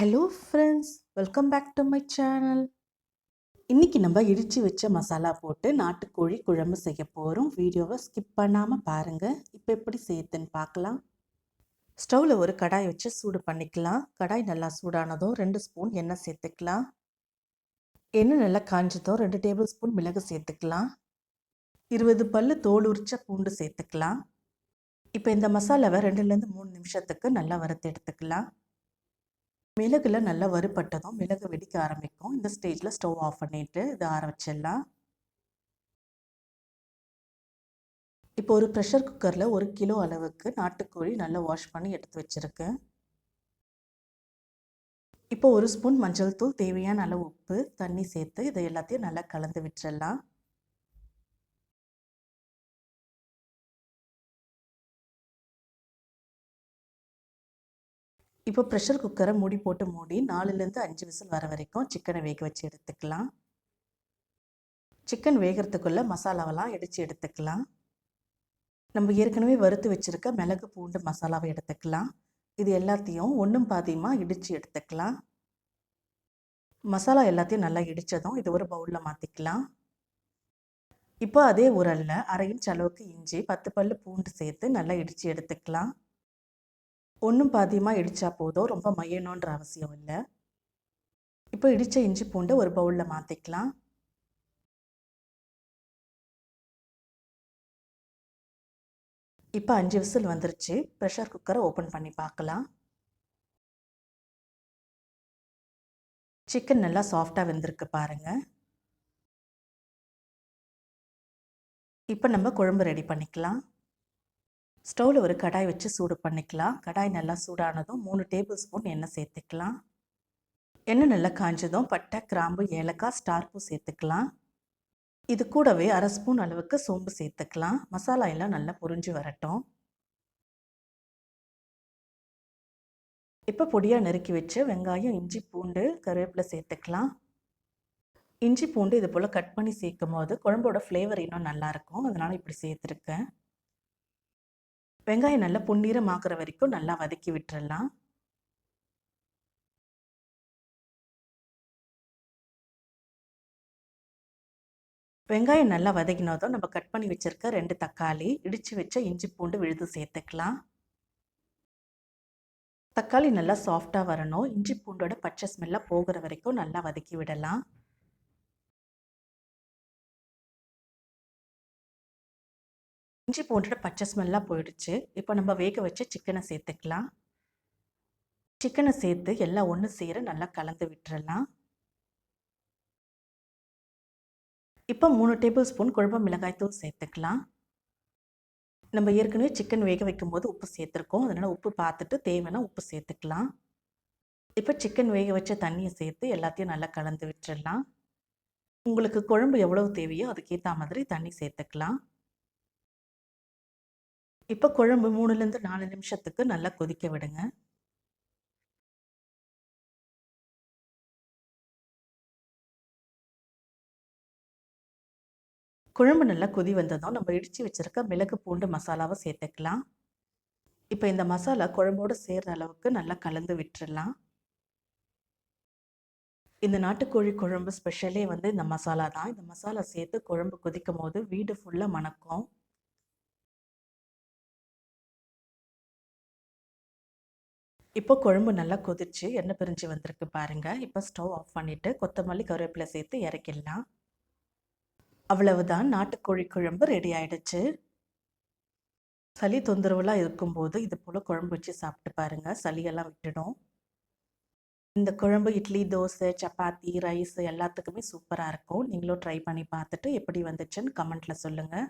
Hello friends, welcome back to my channel. இன்றைக்கி நம்ம இடித்து வச்ச மசாலா போட்டு நாட்டுக்கோழி குழம்பு செய்ய போகிறோம். வீடியோவை ஸ்கிப் பண்ணாமல் பாருங்கள். இப்போ எப்படி செய்யுதுன்னு பார்க்கலாம். ஸ்டவ்வில் ஒரு கடாய் வச்சு சூடு பண்ணிக்கலாம். கடாய் நல்லா சூடானதும் 2 ஸ்பூன் எண்ணெய் சேர்த்துக்கலாம். எண்ணெய் நல்லா காஞ்சதும் 2 டேபிள் ஸ்பூன் மிளகு சேர்த்துக்கலாம். 20 பல்லு தோல் உரிச்ச பூண்டு சேர்த்துக்கலாம். இப்போ இந்த மசாலாவை 2லேருந்து 3 நிமிஷத்துக்கு நல்லா வறுத்து எடுத்துக்கலாம். மிளகுல நல்லா வறுபட்டதும் மிளகு வெடிக்க ஆரம்பிக்கும். இந்த ஸ்டேஜில் ஸ்டவ் ஆஃப் பண்ணிவிட்டு இதை ஆற வச்சிடலாம். இப்போ ஒரு ப்ரெஷர் குக்கரில் 1 கிலோ அளவுக்கு நாட்டுக்கோழி நல்லா வாஷ் பண்ணி எடுத்து வச்சுருக்கேன். இப்போ 1 ஸ்பூன் மஞ்சள் தூள், தேவையான அளவு உப்பு, தண்ணி சேர்த்து இதை எல்லாத்தையும் நல்லா கலந்து விட்டுறலாம். இப்போ ப்ரெஷர் குக்கரை மூடி 4லேருந்து 5 விசில் வர வரைக்கும் சிக்கனை வேக வச்சு எடுத்துக்கலாம். சிக்கன் வேகிறதுக்குள்ளே மசாலாவெல்லாம் இடித்து எடுத்துக்கலாம். நம்ம ஏற்கனவே வறுத்து வச்சுருக்க மிளகு பூண்டு மசாலாவை எடுத்துக்கலாம். இது எல்லாத்தையும் ஒன்றும் பாதியமாக இடித்து எடுத்துக்கலாம். மசாலா எல்லாத்தையும் நல்லா இடித்ததும் இது ஒரு பவுலில் மாற்றிக்கலாம். இப்போ அதே உரலில் 1/2 இன்ச் அளவுக்கு இஞ்சி, 10 பல்லு பூண்டு சேர்த்து நல்லா இடித்து எடுத்துக்கலாம். ஒன்றும் பாதியமாக இடித்தா போதும், ரொம்ப மையணுன்ற அவசியம் இல்லை. இப்போ இடித்த இஞ்சி பூண்டு ஒரு பவுலில் மாற்றிக்கலாம். இப்போ 5 விசில் வந்துருச்சு. ப்ரெஷர் குக்கரை ஓப்பன் பண்ணி பார்க்கலாம். சிக்கன் நல்லா சாஃப்டாக வெந்திருக்கு பாருங்கள். இப்போ நம்ம குழம்பு ரெடி பண்ணிக்கலாம். ஸ்டவ்வில் ஒரு கடாய் வச்சு சூடு பண்ணிக்கலாம். கடாய் நல்லா சூடானதும் 3 டேபிள் ஸ்பூன் எண்ணெய் சேர்த்துக்கலாம். எண்ணெய் நல்லா காஞ்சதும் பட்டை, கிராம்பு, ஏலக்காய், ஸ்டார் பூ சேர்த்துக்கலாம். இது கூடவே 1/2 ஸ்பூன் அளவுக்கு சோம்பு சேர்த்துக்கலாம். மசாலா எல்லாம் நல்லா பொரிஞ்சு வரட்டும். இப்போ பொடியாக நறுக்கி வச்சு வெங்காயம், இஞ்சி, பூண்டு, கருவேப்பிலை சேர்த்துக்கலாம். இஞ்சி பூண்டு இது போல் கட் பண்ணி சேர்க்கும் போது குழம்போட ஃப்ளேவர் இன்னும் நல்லாயிருக்கும். அதனால் இப்படி சேர்த்துருக்கேன். வெங்காயம் நல்லா பொன்னிறமாக்குற வரைக்கும் நல்லா வதக்கி விட்டுறலாம். வெங்காயம் நல்லா வதக்கினதும் நம்ம கட் பண்ணி வச்சுருக்க 2 தக்காளி, இடித்து வச்ச இஞ்சி பூண்டு விழுது சேர்த்துக்கலாம். தக்காளி நல்லா சாஃப்டாக வரணும். இஞ்சி பூண்டோட பச்சை ஸ்மெல்லாம் போகிற வரைக்கும் நல்லா வதக்கி விடலாம். இஞ்சி பூண்டோட பச்சை ஸ்மெல்லாம் போயிடுச்சு. இப்போ நம்ம வேக வச்ச சிக்கனை சேர்த்துக்கலாம். சிக்கனை சேர்த்து எல்லாம் ஒன்று சேர நல்லா கலந்து விட்டுறலாம். இப்போ 3 டேபிள் ஸ்பூன் குழம்பு மிளகாய்த்தூள் சேர்த்துக்கலாம். நம்ம ஏற்கனவே சிக்கன் வேக வைக்கும்போது உப்பு சேர்த்துருக்கோம். அதனால் உப்பு பார்த்துட்டு தேவைன்னா உப்பு சேர்த்துக்கலாம். இப்போ சிக்கன் வேக வச்ச தண்ணியை சேர்த்து எல்லாத்தையும் நல்லா கலந்து விட்டுறலாம். உங்களுக்கு குழம்பு எவ்வளவு தேவையோ அதுக்கேற்ற மாதிரி தண்ணி சேர்த்துக்கலாம். இப்போ குழம்பு 3லேருந்து 4 நிமிஷத்துக்கு நல்லா கொதிக்க விடுங்க. குழம்பு நல்லா கொதி வந்ததும் நம்ம இடித்து வச்சுருக்க மிளகு பூண்டு மசாலாவை சேர்த்துக்கலாம். இப்போ இந்த மசாலா குழம்போடு சேர்கிற அளவுக்கு நல்லா கலந்து விட்டுறலாம். இந்த நாட்டுக்கோழி குழம்பு ஸ்பெஷலே இந்த மசாலா தான். இந்த மசாலா சேர்த்து குழம்பு கொதிக்கும் போது வீடு ஃபுல்லாக மணக்கும். இப்போ குழம்பு நல்லா கொதிச்சு எண்ணெய் பிரிஞ்சு வந்திருக்கு பாருங்கள். இப்போ ஸ்டவ் ஆஃப் பண்ணிவிட்டு கொத்தமல்லி, கருவேப்பிலை சேர்த்து இறக்கிடலாம். அவ்வளவுதான், நாட்டுக்கோழி குழம்பு ரெடி ஆயிடுச்சு. சளி தொந்தரவுலாம் இருக்கும்போது இது போல் குழம்பு வச்சு சாப்பிட்டு பாருங்கள், சளியெல்லாம் விட்டுடும். இந்த குழம்பு இட்லி, தோசை, சப்பாத்தி, ரைஸ் எல்லாத்துக்குமே சூப்பராக இருக்கும். நீங்களும் ட்ரை பண்ணி பார்த்துட்டு எப்படி வந்துச்சுன்னு கமெண்ட்டில் சொல்லுங்கள்.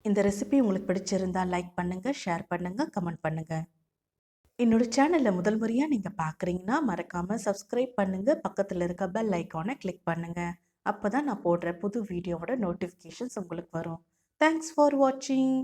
இந்த ரெசிபி உங்களுக்கு பிடிச்சிருந்தா லைக் பண்ணுங்கள், ஷேர் பண்ணுங்கள், கமெண்ட் பண்ணுங்கள். என்னோடய சேனலில் முதல் முறையாக நீங்கள் பார்க்குறீங்கன்னா மறக்காமல் சப்ஸ்கிரைப் பண்ணுங்கள். பக்கத்தில் இருக்க பெல் ஐக்கானை கிளிக் பண்ணுங்கள். அப்போ தான் நான் போடுற புது வீடியோவோட நோட்டிஃபிகேஷன்ஸ் உங்களுக்கு வரும். தேங்க்ஸ் ஃபார் வாட்சிங்.